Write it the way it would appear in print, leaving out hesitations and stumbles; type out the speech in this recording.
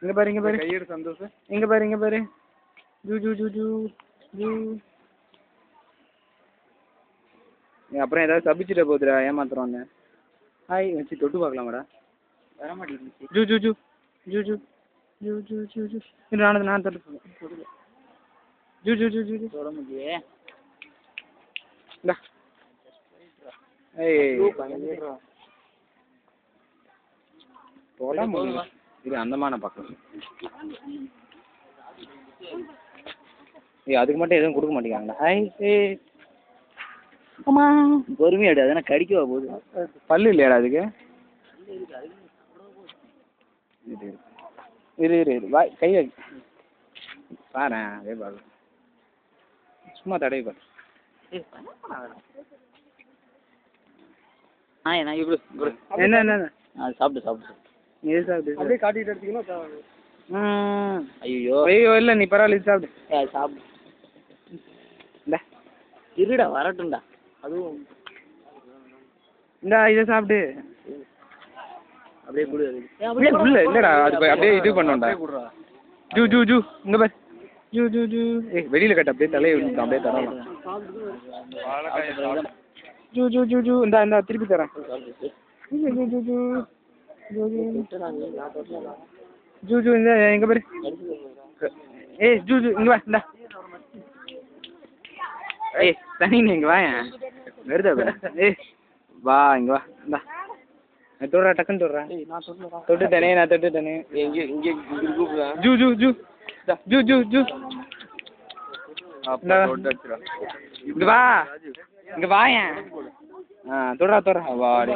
இங்க பாரு இங்க பாரு கையெடு சந்தோஷ். இங்க பாரு இங்க பாரு. ஜூ ஜூ ஜூ ஜூ ஜூ. அப்புறம் ஏதாவது தப்பிச்சிட்ட போகுதுடா ஏமாத்துறோன்னு. ஹாய் வச்சு தொட்டு பார்க்கலாமாடா? வர மாட்டேங்குது. ஜூ ஜூ ஜூ ஜூ ஜூ ஜூ ஜூ ஜூ ஜூ. இது நான் தொட்டு ஜூ ஜூ ஜூ ஜூ தொட முடியே. இந்தா. ஏய் போடா முடியல. இது அந்தமான பக்கம். ஏய் அதுக்கு மட்டும் எதுவும் கொடுக்க மாட்டேங்காங்களா? ஹாய் ஏய் அம்மா பொறுமையாடு, அதெல்லாம் கடிக்கவா போகுது? பல்லு இல்லையாடா அதுக்கு? இரு வாய் கை வை பாரு. அதே பாரு சும்மா தடவி பாரு. என்ன என்ன சாப்பிட்டு இது சாப்பிட்டு அப்படியே காட்டிட்டு எடுத்தீங்கன்னா. ஐயோ ஐயோ இல்லை நீ பரவாயில்ல இது சாப்பிட்டு சாப்பிடு. இந்த இருடா வரட்டும்டா. அதுவும் இந்தா இதை சாப்பிட்டு. அப்படியே கொடு. இல்லை இல்லைடா அது அப்படியே இது பண்ணோம்டா. ஜூ ஜூ ஜூ இங்கே பாரு. ஜூ ஜூ ஜூ. ஏய் வெளியில் கட்ட அப்படியே தலையை விழுந்துட்டான் அப்படியே தரலாம். ஜூ ஜூ ஜூ ஜூ இந்தா திருப்பி தரேன். ஜூ ஜூ ஜூ ஜூ ஜூ ஜூ இந்த எங்க பாரு. ஏய் ஜூ ஜூ இங்க வா. இந்தா ஏய் தனி நீ இங்க வாங்க வருதா பாரு. ஏய் வா இங்க வா. இந்தா தொடுறா டக்குன்னு தொடுறா. தொட்டுட்டேனே நான் தொட்டுட்டேனே. ஜூ ஜூ ஜூ ஜூ ஜூ ஜூ. இங்க வா இங்க வாயேன். தொடுறா வாடி.